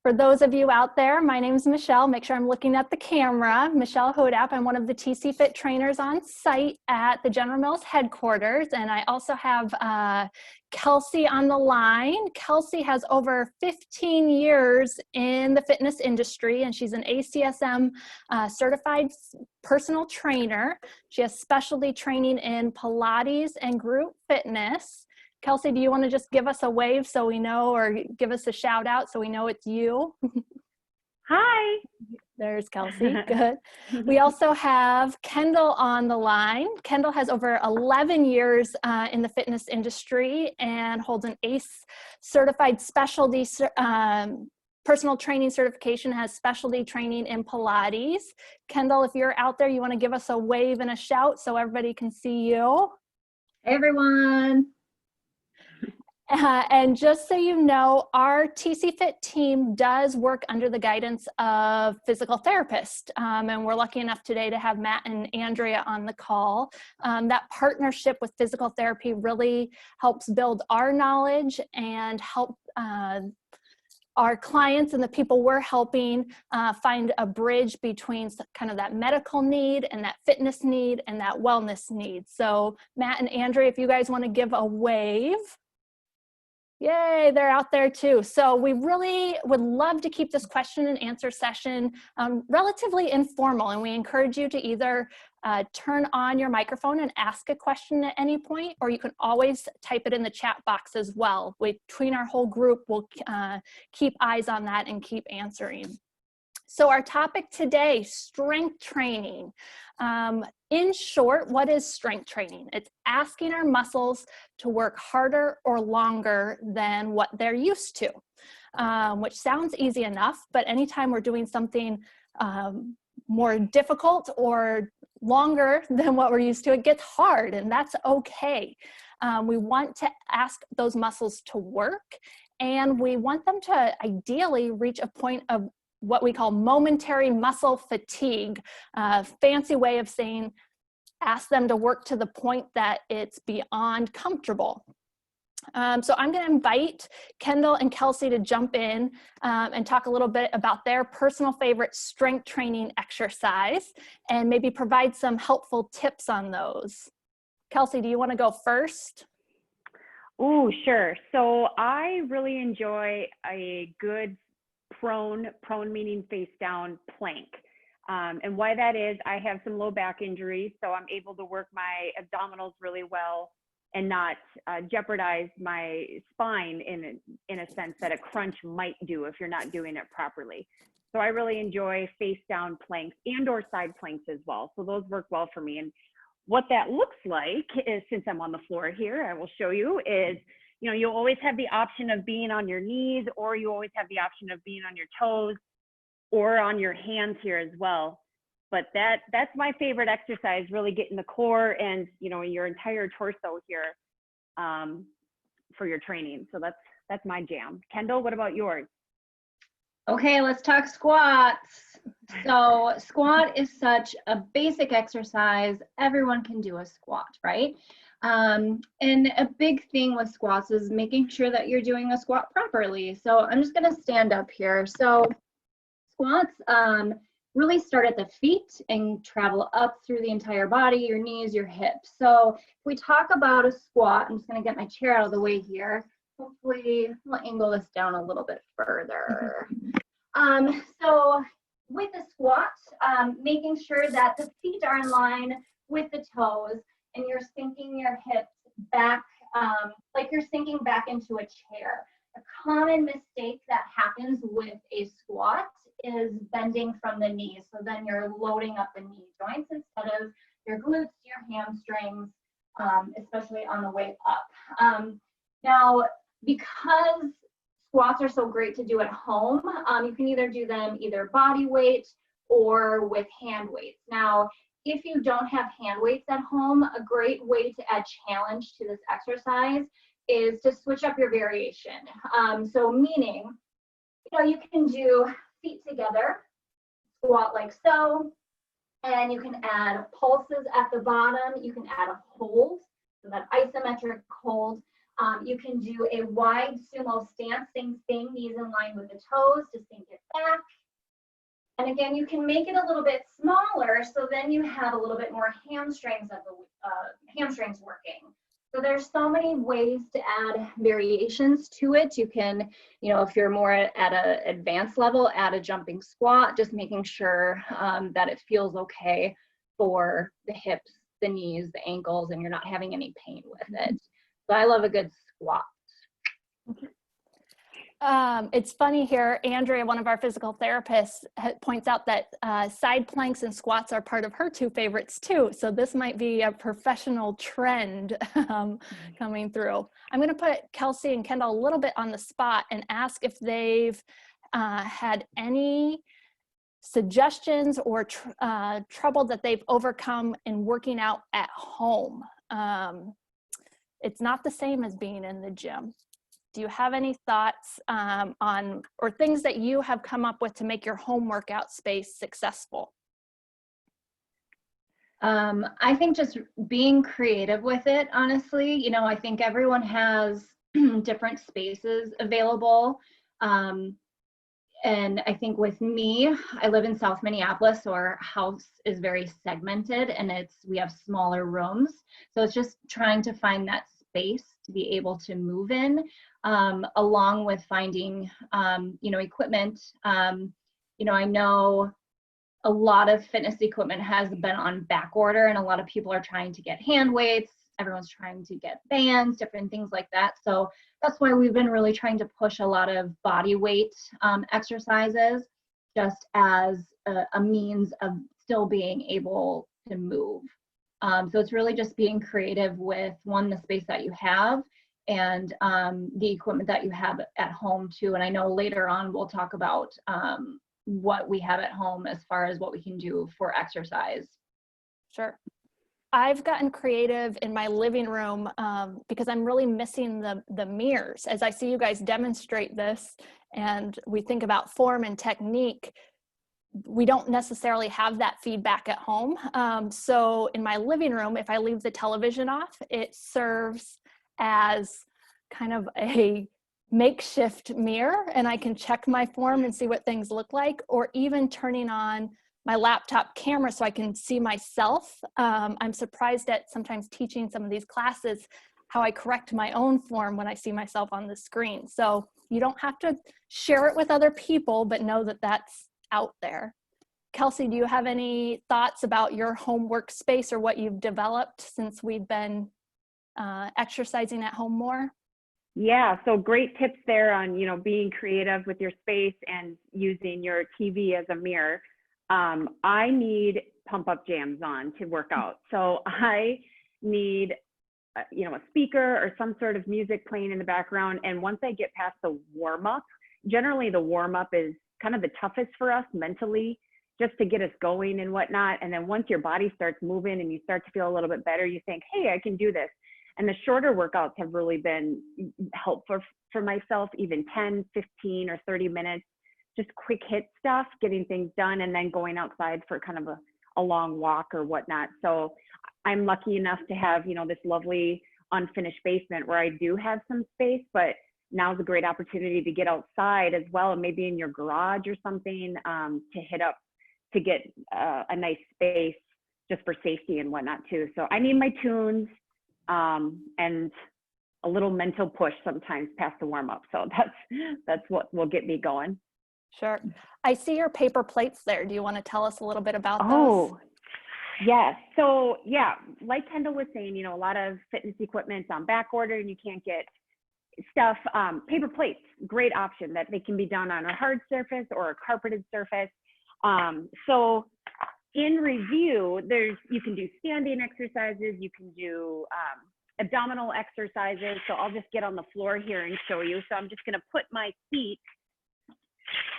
For those of you out there, my name is Michelle. Make sure I'm looking at the camera. Michelle Hodapp. I'm one of the TC Fit trainers on site at the General Mills headquarters. And I also have Kelsey on the line. Kelsey has over 15 years in the fitness industry, and she's an ACSM certified personal trainer. She has specialty training in Pilates and group fitness. Kelsey, do you want to just give us a wave so we know, or give us a shout out so we know it's you? Hi. There's Kelsey. Good. We also have Kendall on the line. Kendall has over 11 years in the fitness industry and holds an ACE certified specialty personal training certification, has specialty training in Pilates. Kendall, if you're out there, you want to give us a wave and a shout so everybody can see you. Hey, everyone. And just so you know, our TC Fit team does work under the guidance of physical therapists. And we're lucky enough today to have Matt and Andrea on the call. That partnership with physical therapy really helps build our knowledge and help our clients and the people we're helping find a bridge between kind of that medical need and that fitness need and that wellness need. So Matt and Andrea, if you guys want to give a wave. Yay, they're out there too. So we really would love to keep this question and answer session relatively informal, and we encourage you to either turn on your microphone and ask a question at any point, or you can always type it in the chat box as well. Between our whole group, we'll keep eyes on that and keep answering. So our topic today, strength training. In short, what is strength training? It's asking our muscles to work harder or longer than what they're used to, which sounds easy enough, but anytime we're doing something more difficult or longer than what we're used to, it gets hard, and that's okay. We want to ask those muscles to work, and we want them to ideally reach a point of what we call momentary muscle fatigue, fancy way of saying ask them to work to the point that it's beyond comfortable. So I'm going to invite Kendall and Kelsey to jump in and talk a little bit about their personal favorite strength training exercise and maybe provide some helpful tips on those. Kelsey, do you want to go first? Oh, sure. So I really enjoy a good prone meaning face down plank. And why that is, I have some low back injuries, so I'm able to work my abdominals really well and not jeopardize my spine in a sense that a crunch might do if you're not doing it properly. So I really enjoy face down planks and or side planks as well. So those work well for me. And what that looks like is, since I'm on the floor here, I will show you, is you know, you'll always have the option of being on your knees, or you always have the option of being on your toes or on your hands here as well. But that's my favorite exercise, really getting the core and, you know, your entire torso here for your training. So that's my jam. Kendall, what about yours? Okay, let's talk squats. So squat is such a basic exercise. Everyone can do a squat, right? And a big thing with squats is making sure that you're doing a squat properly. So I'm just going to stand up here. So squats really start at the feet and travel up through the entire body, your knees, your hips. So if we talk about a squat, I'm just going to get my chair out of the way here. Hopefully, we'll angle this down a little bit further. So with a squat, making sure that the feet are in line with the toes, and you're sinking your hips back, like you're sinking back into a chair. A common mistake that happens with a squat is bending from the knees. So then you're loading up the knee joints instead of your glutes, your hamstrings, especially on the way up. Now, because squats are so great to do at home, you can either do them either body weight or with hand weights. Now, if you don't have hand weights at home, a great way to add challenge to this exercise is to switch up your variation. So meaning, you know, you can do feet together, squat like so, and you can add pulses at the bottom. You can add a hold, so that isometric hold. You can do a wide sumo stance, same thing, knees in line with the toes to sink it back. And again, you can make it a little bit smaller, so then you have a little bit more hamstrings hamstrings working. So there's so many ways to add variations to it. You can, if you're more at an advanced level, add a jumping squat, just making sure that it feels okay for the hips, the knees, the ankles, and you're not having any pain with it. So I love a good squat. It's funny here, Andrea, one of our physical therapists, points out that side planks and squats are part of her two favorites too. So this might be a professional trend coming through. I'm going to put Kelsey and Kendall a little bit on the spot and ask if they've had any suggestions or trouble that they've overcome in working out at home. It's not the same as being in the gym. Do you have any thoughts on, or things that you have come up with to make your home workout space successful? I think just being creative with it, honestly. I think everyone has different spaces available. And I think with me, I live in South Minneapolis, so our house is very segmented and we have smaller rooms. So it's just trying to find that space to be able to move in, along with finding, equipment. I know a lot of fitness equipment has been on back order, and a lot of people are trying to get hand weights. Everyone's trying to get bands, different things like that. So that's why we've been really trying to push a lot of body weight exercises, just as a means of still being able to move. So it's really just being creative with, one, the space that you have, and the equipment that you have at home too. And I know later on we'll talk about what we have at home as far as what we can do for exercise. Sure. I've gotten creative in my living room because I'm really missing the mirrors. As I see you guys demonstrate this and we think about form and technique, we don't necessarily have that feedback at home. So in my living room, if I leave the television off, it serves as kind of a makeshift mirror, and I can check my form and see what things look like, or even turning on my laptop camera so I can see myself. I'm surprised at sometimes teaching some of these classes how I correct my own form when I see myself on the screen. So you don't have to share it with other people, but know that that's out there. Kelsey, do you have any thoughts about your home workspace or what you've developed since we've been exercising at home more? Yeah, so great tips there on, being creative with your space and using your TV as a mirror. I need pump up jams on to work out. So I need, a speaker or some sort of music playing in the background. And once I get past the warm up, generally the warm up is kind of the toughest for us mentally, just to get us going and whatnot. And then once your body starts moving and you start to feel a little bit better, you think, hey, I can do this. And the shorter workouts have really been helpful for myself, even 10, 15, or 30 minutes, just quick hit stuff, getting things done, and then going outside for kind of a long walk or whatnot. So I'm lucky enough to have, this lovely unfinished basement where I do have some space, but now's a great opportunity to get outside as well, and maybe in your garage or something, to hit up to get a nice space just for safety and whatnot too. So I need my tunes and a little mental push sometimes past the warm up. So that's what will get me going. Sure. I see your paper plates there. Do you want to tell us a little bit about those? Oh, yes. So yeah, like Kendall was saying, a lot of fitness equipment's on back order and you can't get stuff. Paper plates, great option, that they can be done on a hard surface or a carpeted surface. So in review, you can do standing exercises, you can do abdominal exercises. So I'll just get on the floor here and show you. So I'm just going to put my feet,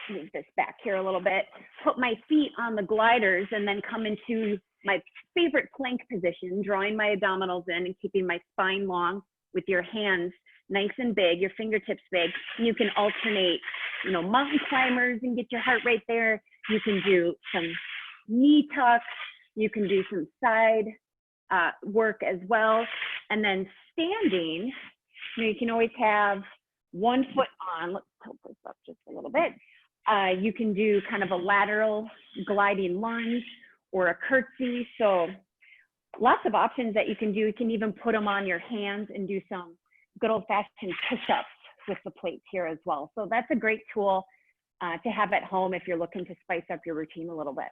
move this back here a little bit, put my feet on the gliders and then come into my favorite plank position, drawing my abdominals in and keeping my spine long with your hands nice and big, your fingertips big. And you can alternate, mountain climbers and get your heart rate there. You can do some knee tucks. You can do some side work as well. And then standing, You can always have one foot on. Let's tilt this up just a little bit. You can do kind of a lateral gliding lunge or a curtsy. So lots of options that you can do. You can even put them on your hands and do some good old-fashioned push-ups with the plates here as well. So that's a great tool to have at home if you're looking to spice up your routine a little bit.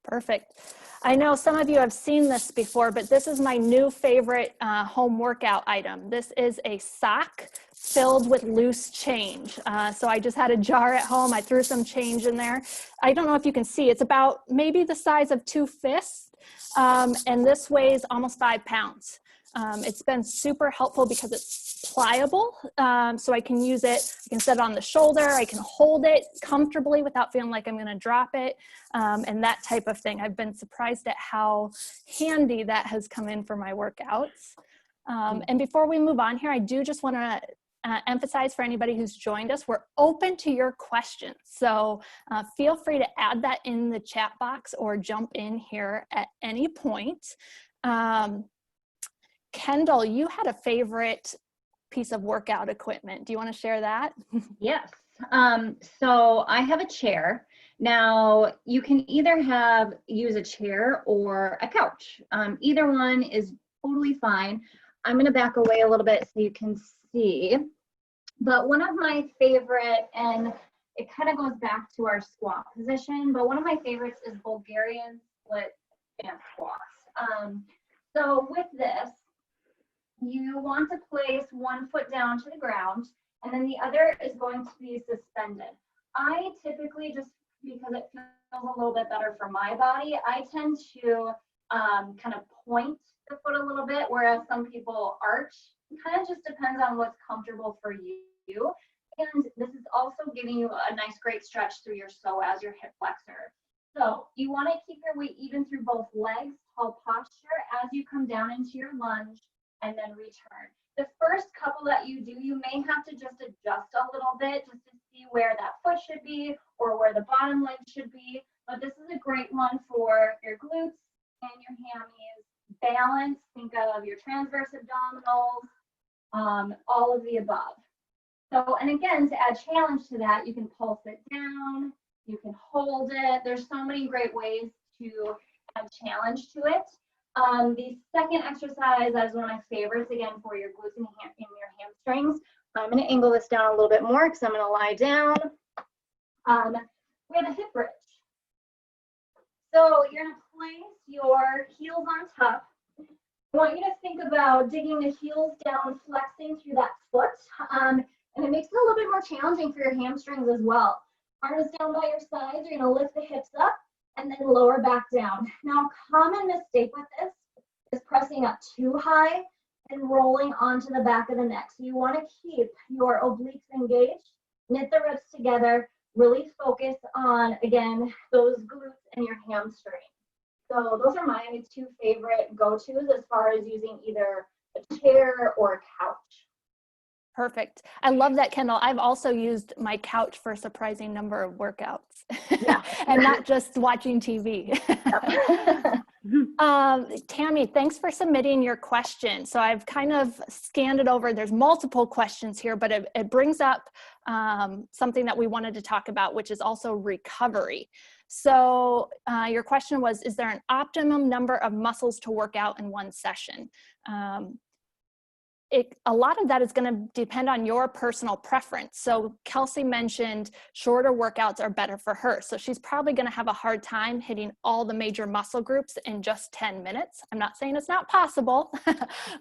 Perfect. I know some of you have seen this before, but this is my new favorite home workout item. This is a sock filled with loose change. So I just had a jar at home. I threw some change in there. I don't know if you can see, it's about maybe the size of 2 fists. And this weighs almost 5 pounds. It's been super helpful because it's pliable. So I can use it, I can set it on the shoulder, I can hold it comfortably without feeling like I'm gonna drop it, and that type of thing. I've been surprised at how handy that has come in for my workouts. And before we move on here, I do just wanna emphasize for anybody who's joined us, we're open to your questions. So feel free to add that in the chat box or jump in here at any point. Kendall, you had a favorite piece of workout equipment. Do you want to share that? Yes. So I have a chair. Now you can either use a chair or a couch. Either one is totally fine. I'm going to back away a little bit so you can see. But one of my favorite, and it kind of goes back to our squat position, but one of my favorites is Bulgarian split stance squats. So with this, you want to place one foot down to the ground, and then the other is going to be suspended. I typically, just because it feels a little bit better for my body, I tend to kind of point the foot a little bit, whereas some people arch. It kind of just depends on what's comfortable for you. And this is also giving you a nice great stretch through your psoas, your hip flexor. So you want to keep your weight even through both legs, tall posture as you come down into your lunge, and then return. The first couple that you do, you may have to just adjust a little bit just to see where that foot should be or where the bottom leg should be. But this is a great one for your glutes and your hammies. Balance, think of your transverse abdominals, all of the above. So, and again, to add challenge to that, you can pulse it down, you can hold it. There's so many great ways to add challenge to it. The second exercise, that is one of my favorites, again, for your glutes and your hamstrings. I'm going to angle this down a little bit more because I'm going to lie down. We have a hip bridge. So you're going to place your heels on top. I want you to think about digging the heels down, flexing through that foot. And it makes it a little bit more challenging for your hamstrings as well. Arms down by your sides, you're going to lift the hips up and then lower back down. Now, a common mistake with this is pressing up too high and rolling onto the back of the neck. So you want to keep your obliques engaged, knit the ribs together, really focus on, again, those glutes and your hamstring. So those are my 2 favorite go-tos as far as using either a chair or a couch. Perfect. I love that, Kendall. I've also used my couch for a surprising number of workouts. Yeah. And not just watching TV. Tammy, thanks for submitting your question. So I've kind of scanned it over. There's multiple questions here, but it brings up something that we wanted to talk about, which is also recovery. So your question was, is there an optimum number of muscles to work out in one session? A lot of that is going to depend on your personal preference. So Kelsey mentioned shorter workouts are better for her. So she's probably going to have a hard time hitting all the major muscle groups in just 10 minutes. I'm not saying it's not possible,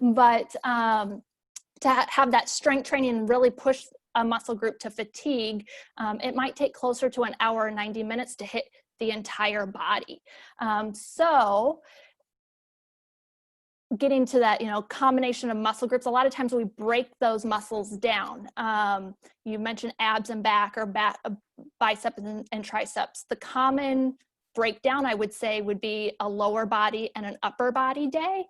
but to have that strength training and really push a muscle group to fatigue, it might take closer to an hour or 90 minutes to hit the entire body. So getting to that, combination of muscle groups, a lot of times we break those muscles down. You mentioned abs and back, or biceps and triceps. The common breakdown, I would say, would be a lower body and an upper body day,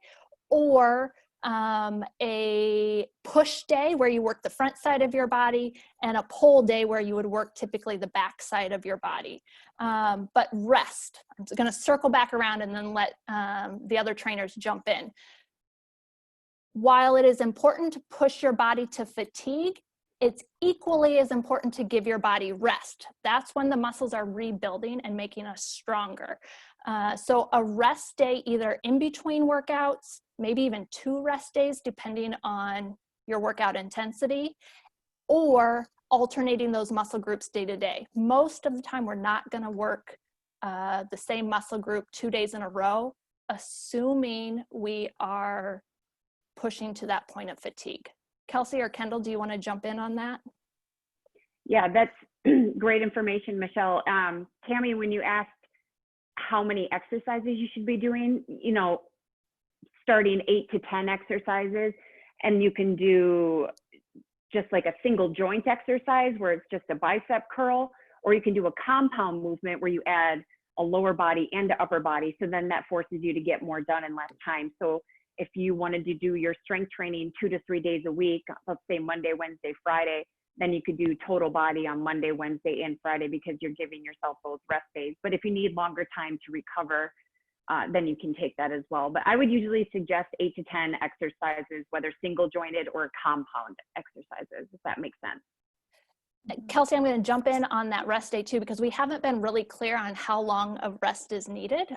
or a push day where you work the front side of your body, and a pull day where you would work typically the back side of your body. But rest, I'm going to circle back around and then let the other trainers jump in. while it is important to push your body to fatigue, it's equally as important to give your body rest. That's when the muscles are rebuilding and making us stronger. So a rest day, either in between workouts, maybe even 2 rest days, depending on your workout intensity, or alternating those muscle groups day to day. Most of the time, we're not going to work the same muscle group 2 days in a row, assuming we are pushing to that point of fatigue. Kelsey or Kendall, do you want to jump in on that? Yeah, that's great information, Michelle. Tammy, when you asked how many exercises you should be doing, you know, starting 8 to 10 exercises, and you can do just like a single joint exercise where it's just a bicep curl, or you can do a compound movement where you add a lower body and a upper body. So then that forces you to get more done in less time. So if you wanted to do your strength training 2 to 3 days a week, let's say Monday, Wednesday, Friday, then you could do total body on Monday, Wednesday, and Friday because you're giving yourself those rest days. But if you need longer time to recover, then you can take that as well. But I would usually suggest 8 to 10 exercises, whether single jointed or compound exercises, if that makes sense. Kelsey, I'm going to jump in on that rest day too, because we haven't been really clear on how long of rest is needed.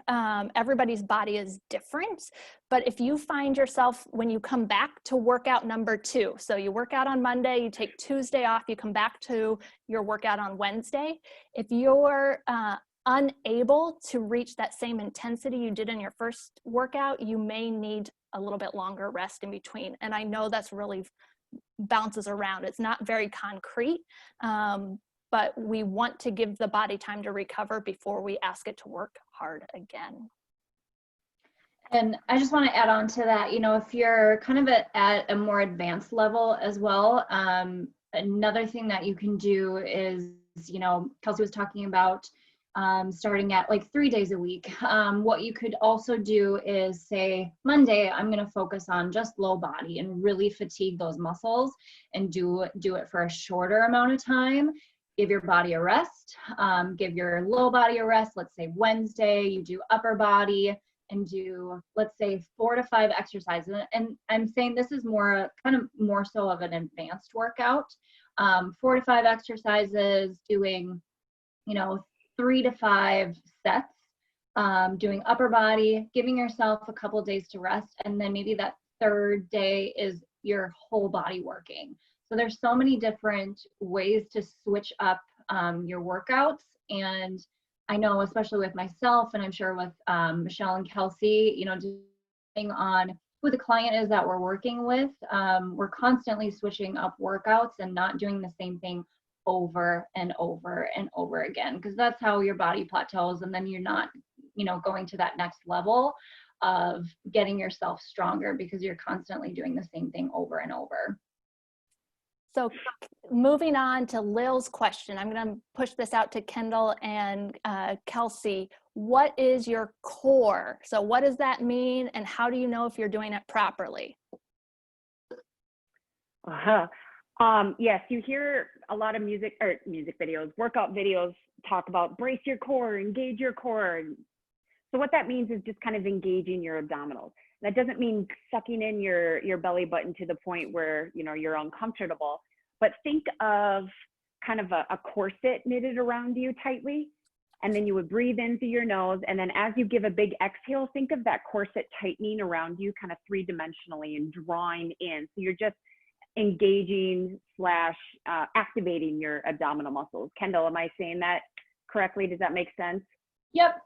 Everybody's body is different, but if you find yourself when you come back to workout number 2, so you work out on Monday, you take Tuesday off, you come back to your workout on Wednesday, if you're unable to reach that same intensity you did in your first workout, you may need a little bit longer rest in between. And I know that's really bounces around. It's not very concrete, but we want to give the body time to recover before we ask it to work hard again. And I just want to add on to that, you know, if you're kind of at a more advanced level as well, another thing that you can do is, you know, Kelsey was talking about starting at like 3 days a week. What you could also do is say, Monday, I'm going to focus on just low body and really fatigue those muscles and do it for a shorter amount of time. Give your body a rest, give your low body a rest. Let's say Wednesday, you do upper body and do, let's say 4 to 5 exercises. And I'm saying this is more so of an advanced workout. 4 to 5 exercises, doing, you know, 3 to 5 sets, doing upper body, giving yourself a couple of days to rest, and then maybe that 3rd day is your whole body working. So there's so many different ways to switch up your workouts. And I know, especially with myself, and I'm sure with Michelle and Kelsey, you know, depending on who the client is that we're working with, we're constantly switching up workouts and not doing the same thing over and over and over again, because that's how your body plateaus, and then you're not, you know, going to that next level of getting yourself stronger because you're constantly doing the same thing over and over. So moving on to Lil's question, I'm going to push this out to Kendall and Kelsey. What is your core? So what does that mean, and how do you know if you're doing it properly? Yes, you hear a lot of music videos, workout videos talk about brace your core, engage your core. So what that means is just kind of engaging your abdominals. That doesn't mean sucking in your belly button to the point where, you know, you're uncomfortable, but think of kind of a corset knitted around you tightly, and then you would breathe in through your nose, and then as you give a big exhale, think of that corset tightening around you kind of 3-dimensionally and drawing in. So you're just engaging / activating your abdominal muscles. Kendall, am I saying that correctly? Does that make sense? Yep.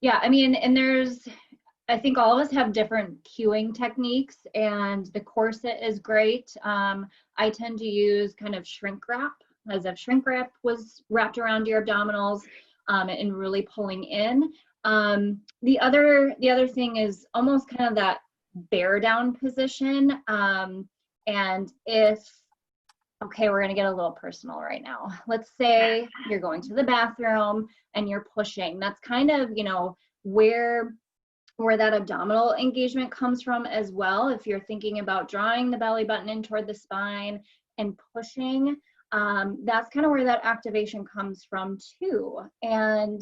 Yeah, I mean, and I think all of us have different cueing techniques, and the corset is great. I tend to use kind of shrink wrap, as if shrink wrap was wrapped around your abdominals and really pulling in. The other thing is almost kind of that bear down position. And okay, we're gonna get a little personal right now. Let's say you're going to the bathroom and you're pushing. That's kind of, you know, where that abdominal engagement comes from as well. If you're thinking about drawing the belly button in toward the spine and pushing, that's kind of where that activation comes from too. And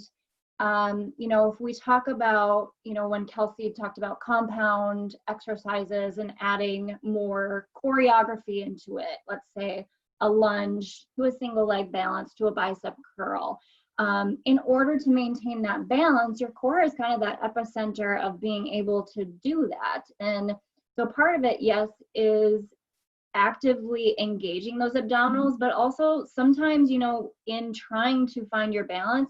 You know, if we talk about, you know, when Kelsey talked about compound exercises and adding more choreography into it, let's say a lunge to a single leg balance to a bicep curl. In order to maintain that balance, your core is kind of that epicenter of being able to do that. And so part of it, yes, is actively engaging those abdominals, but also sometimes, you know, in trying to find your balance,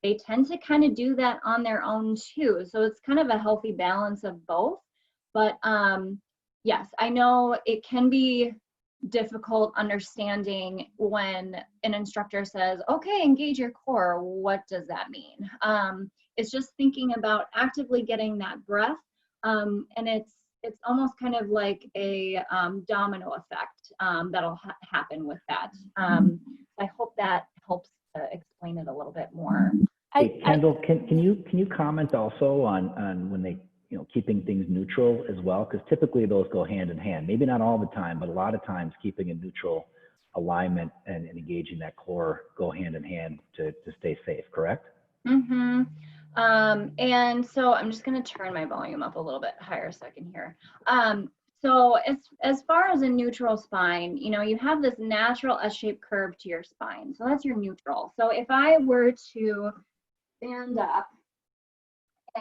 they tend to kind of do that on their own too. So it's kind of a healthy balance of both. But yes, I know it can be difficult understanding when an instructor says, okay, engage your core. What does that mean? It's just thinking about actively getting that breath. And it's almost kind of like a domino effect that'll happen with that. I hope that helps to explain it a little bit more. Hey, Kendall, can you comment also on when they, you know, keeping things neutral as well? Because typically those go hand in hand. Maybe not all the time, but a lot of times keeping a neutral alignment and engaging that core go hand in hand to stay safe, correct? Mm-hmm. And so I'm just going to turn my volume up a little bit higher so I can hear. So as far as a neutral spine, you know, you have this natural S-shaped curve to your spine. So that's your neutral. So if I were to stand up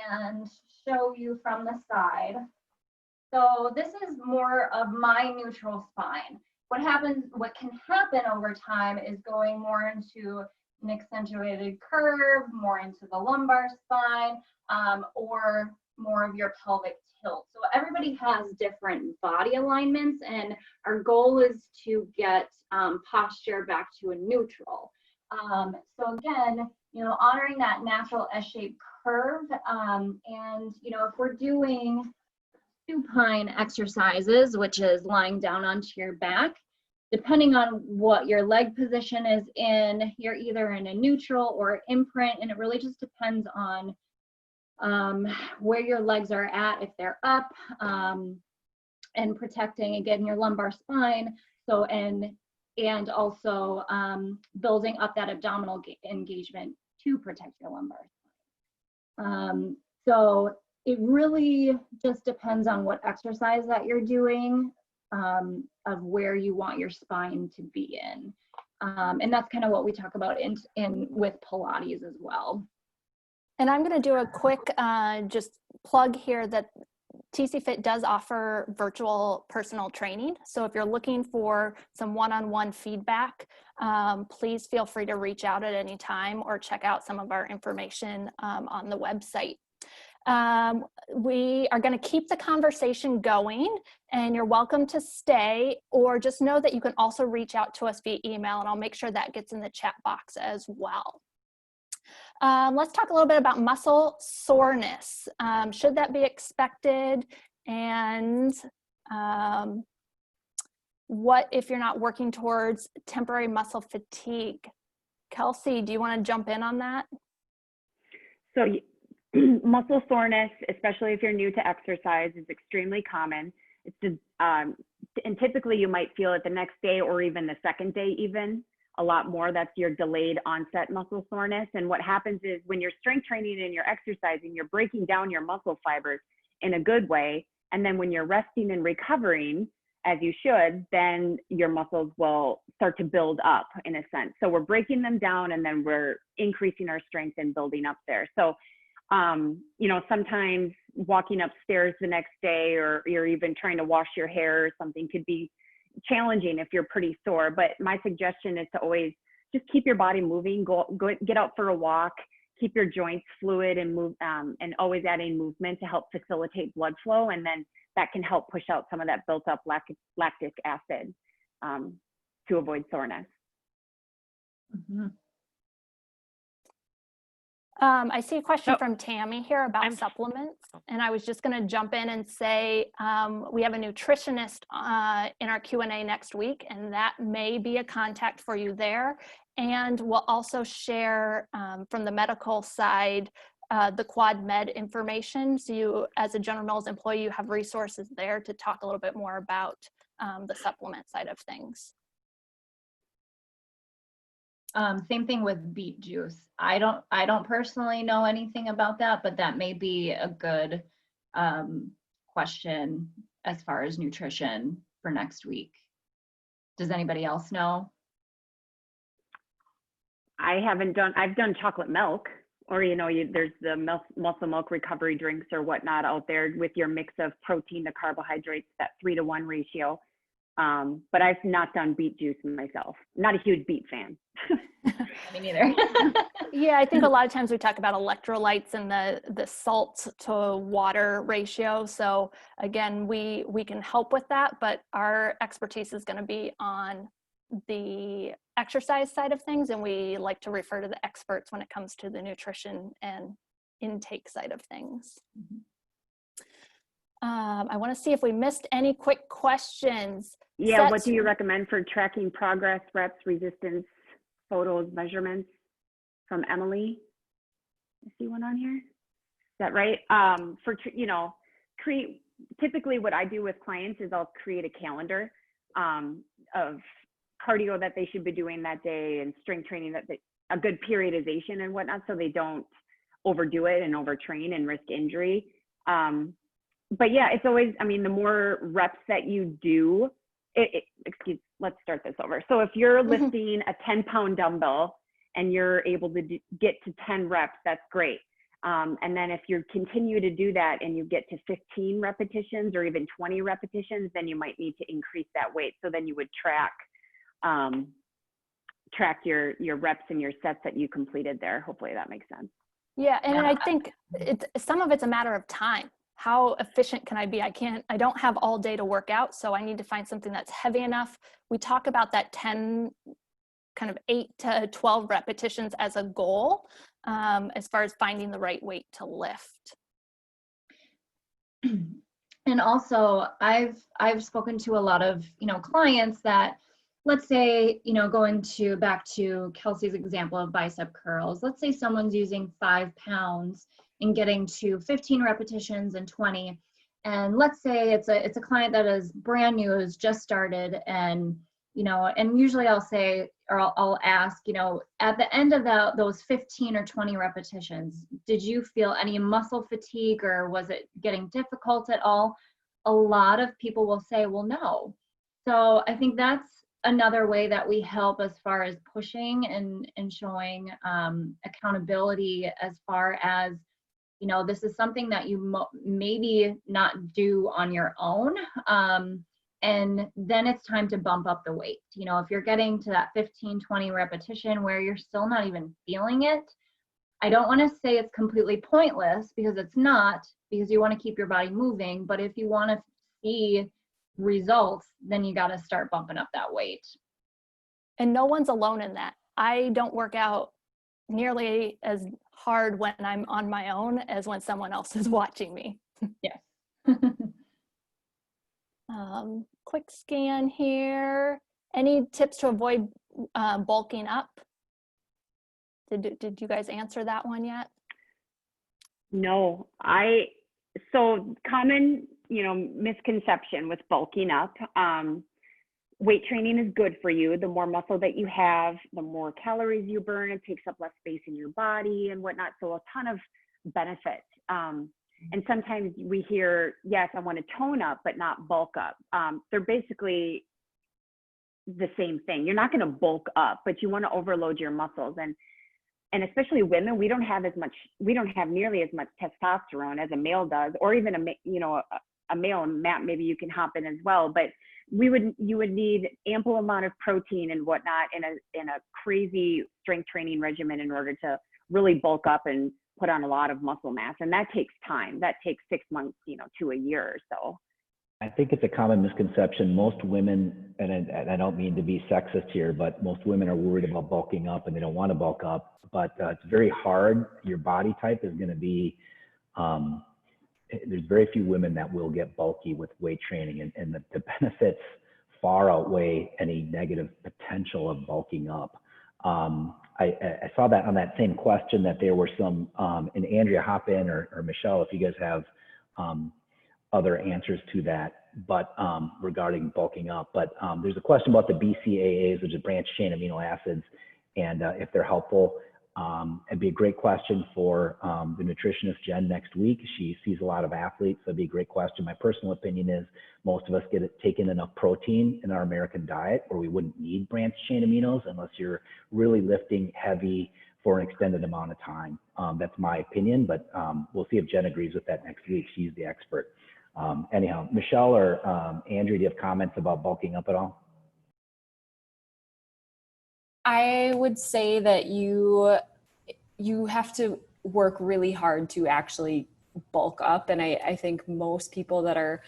and show you from the side, so this is more of my neutral spine. What can happen over time is going more into an accentuated curve, more into the lumbar spine, or more of your pelvic tilt. So everybody has different body alignments, and our goal is to get posture back to a neutral. So again, you know, honoring that natural S-shaped curve, and you know, if we're doing supine exercises, which is lying down onto your back, depending on what your leg position is in, you're either in a neutral or imprint, and it really just depends on where your legs are at, if they're up, and protecting again your lumbar spine. So and also building up that abdominal engagement to protect your lumbar spine. So it really just depends on what exercise that you're doing, of where you want your spine to be in. And that's kind of what we talk about in with Pilates as well. And I'm going to do a quick just plug here that TC Fit does offer virtual personal training. So if you're looking for some one-on-one feedback, please feel free to reach out at any time or check out some of our information on the website. We are going to keep the conversation going, and you're welcome to stay, or just know that you can also reach out to us via email, and I'll make sure that gets in the chat box as well. Let's talk a little bit about muscle soreness. Should that be expected? And what if you're not working towards temporary muscle fatigue? Kelsey, do you want to jump in on that? So muscle soreness, especially if you're new to exercise, is extremely common. It's just, and typically you might feel it the next day or even the second day even. A lot more. That's your delayed onset muscle soreness. And what happens is when you're strength training and you're exercising, you're breaking down your muscle fibers in a good way. And then when you're resting and recovering, as you should, then your muscles will start to build up in a sense. So we're breaking them down and then we're increasing our strength and building up there. So, you know, sometimes walking upstairs the next day, or you're even trying to wash your hair or something, could be challenging if you're pretty sore. But my suggestion is to always just keep your body moving, go get out for a walk, keep your joints fluid and move, and always adding movement to help facilitate blood flow, and then that can help push out some of that built up lactic acid to avoid soreness. Mm-hmm. I see a question from Tammy here about supplements, and I was just going to jump in and say we have a nutritionist in our Q&A next week, and that may be a contact for you there. And we'll also share from the medical side the Quad Med information. So you, as a General Mills employee, you have resources there to talk a little bit more about the supplement side of things. Same thing with beet juice. I don't personally know anything about that, but that may be a good question as far as nutrition for next week. Does anybody else know? I've done chocolate milk, or, there's the muscle milk recovery drinks or whatnot out there with your mix of protein to carbohydrates, that 3-to-1 ratio. But I've not done beet juice myself. Not a huge beet fan. Me neither. Yeah, I think a lot of times we talk about electrolytes and the salt to water ratio. So again, we can help with that, but our expertise is going to be on the exercise side of things, and we like to refer to the experts when it comes to the nutrition and intake side of things. I want to see if we missed any quick questions. Yeah, what do you recommend for tracking progress, reps, resistance, photos, measurements? From Emily. I see one on here. Is that right? Typically what I do with clients is I'll create a calendar of cardio that they should be doing that day and strength training a good periodization and whatnot, so they don't overdo it and overtrain and risk injury. But yeah, it's always, the more reps that you do, let's start this over. So if you're lifting a 10-pound dumbbell and you're able to get to 10 reps, that's great. And then if you continue to do that and you get to 15 repetitions or even 20 repetitions, then you might need to increase that weight. So then you would track your reps and your sets that you completed there. Hopefully that makes sense. Yeah, and I think some of it's a matter of time. How efficient can I be? I don't have all day to work out, so I need to find something that's heavy enough. We talk about that 8 to 12 repetitions as a goal, as far as finding the right weight to lift. And also I've spoken to a lot of, clients that, let's say, going back to Kelsey's example of bicep curls, let's say someone's using 5 pounds and getting to 15 repetitions and 20. And let's say it's a client that is brand new, has just started, and usually I'll say, or I'll ask, at the end of those 15 or 20 repetitions, did you feel any muscle fatigue, or was it getting difficult at all? A lot of people will say, well, no. So I think that's another way that we help as far as pushing and showing accountability, as far as, this is something that you maybe not do on your own. And then it's time to bump up the weight. If you're getting to that 15, 20 repetition where you're still not even feeling it, I don't want to say it's completely pointless, because it's not, because you want to keep your body moving. But if you want to see results, then you got to start bumping up that weight. And no one's alone in that. I don't work out nearly as hard when I'm on my own as when someone else is watching me. Yes. Quick scan here. Any tips to avoid bulking up? Did you guys answer that one yet? No, so common, misconception with bulking up. Weight training is good for you. The more muscle that you have, the more calories you burn. It takes up less space in your body and whatnot. So a ton of benefit. And sometimes we hear, yes, I want to tone up, but not bulk up. They're basically the same thing. You're not going to bulk up, but you want to overload your muscles. And especially women, we don't have nearly as much testosterone as a male does, or even a male. And Matt, maybe you can hop in as well, but you would need ample amount of protein and whatnot in a crazy strength training regimen in order to really bulk up and put on a lot of muscle mass. And that takes time. That takes 6 months, to a year or so. I think it's a common misconception. Most women, and I don't mean to be sexist here, but most women are worried about bulking up and they don't want to bulk up. But it's very hard. Your body type is going to be, there's very few women that will get bulky with weight training, and the benefits far outweigh any negative potential of bulking up. I saw that on that same question that there were some, and Andrea, hop in, or Michelle, if you guys have other answers to that, but regarding bulking up. But there's a question about the BCAAs, which is branched chain amino acids, And if they're helpful, it'd be a great question for the nutritionist Jen next week. She sees a lot of athletes, so it'd be a great question. My personal opinion is most of us take in enough protein in our American diet, or we wouldn't need branched chain aminos unless you're really lifting heavy for an extended amount of time. That's my opinion, but we'll see if Jen agrees with that next week. She's the expert. Anyhow, Michelle or Andrew, do you have comments about bulking up at all? I would say that you have to work really hard to actually bulk up. And I think most people that are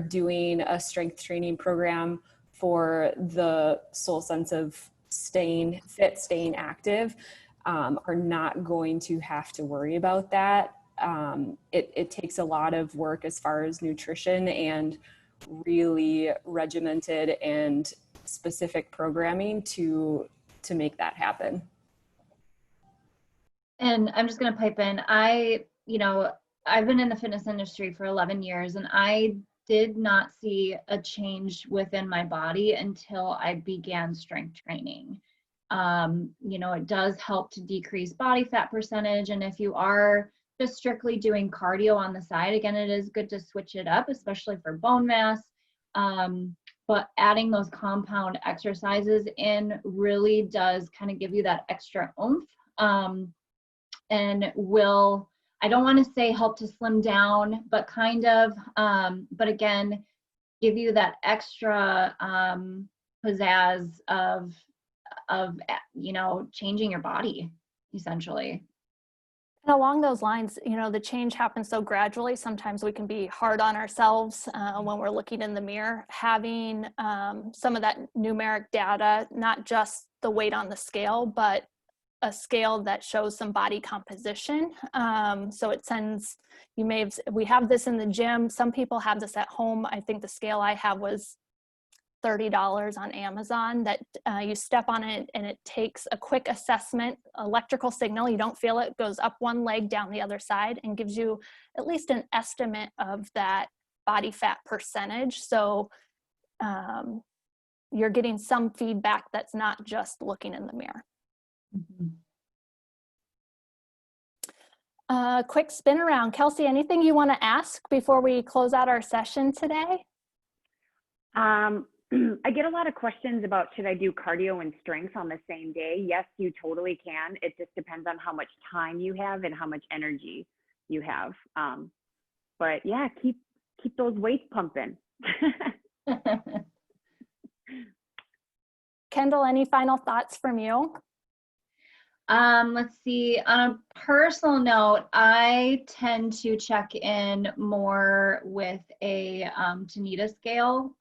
doing a strength training program for the sole sense of staying fit, staying active, are not going to have to worry about that. It takes a lot of work as far as nutrition and really regimented and specific programming to make that happen. And I'm just going to pipe in. I've been in the fitness industry for 11 years, and I did not see a change within my body until I began strength training. It does help to decrease body fat percentage. And if you are just strictly doing cardio on the side, again, it is good to switch it up, especially for bone mass. But adding those compound exercises in really does kind of give you that extra oomph, and will, I don't want to say help to slim down, but kind of, but again, give you that extra pizzazz of changing your body, essentially. And along those lines, the change happens so gradually. Sometimes we can be hard on ourselves when we're looking in the mirror. Having some of that numeric data, not just the weight on the scale, but a scale that shows some body composition. So it sends, we have this in the gym. Some people have this at home. I think the scale I have was $30 on Amazon, that you step on it and it takes a quick assessment, electrical signal, you don't feel it, goes up one leg, down the other side, and gives you at least an estimate of that body fat percentage. So you're getting some feedback that's not just looking in the mirror. Mm-hmm. Quick spin around. Kelsey, anything you want to ask before we close out our session today? I get a lot of questions about, should I do cardio and strength on the same day? Yes, you totally can. It just depends on how much time you have and how much energy you have. But yeah, keep those weights pumping. Kendall, any final thoughts from you? Let's see. On a personal note, I tend to check in more with a Tanita scale.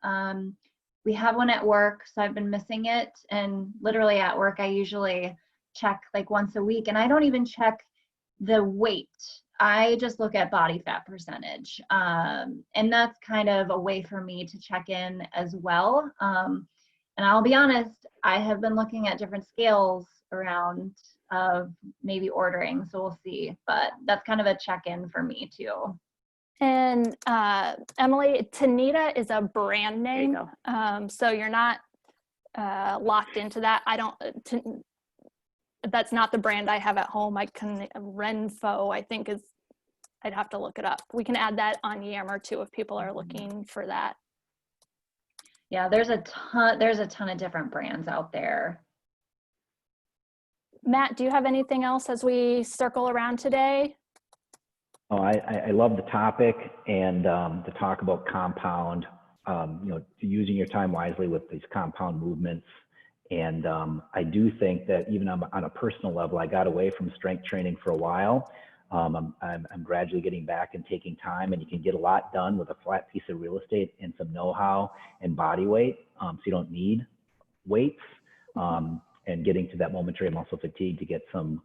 We have one at work, so I've been missing it. And literally at work, I usually check like once a week, and I don't even check the weight. I just look at body fat percentage. And that's kind of a way for me to check in as well. And I'll be honest, I have been looking at different scales around of maybe ordering, so we'll see. But that's kind of a check-in for me too. And Emily, Tanita is a brand name, so you're not locked into that. That's not the brand I have at home. Renfo, I think is, I'd have to look it up. We can add that on Yammer too if people are looking for that. Yeah, there's a ton of different brands out there. Matt, do you have anything else as we circle around today? Oh, I love the topic, and to talk about compound, using your time wisely with these compound movements. And I do think that even on a personal level, I got away from strength training for a while. I'm gradually getting back and taking time, and you can get a lot done with a flat piece of real estate and some know-how and body weight. So you don't need weights, and getting to that momentary muscle fatigue to get some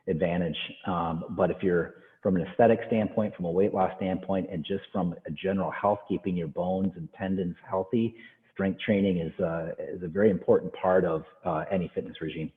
advantage. But if you're from an aesthetic standpoint, from a weight loss standpoint, and just from a general health, keeping your bones and tendons healthy, strength training is a very important part of any fitness regime.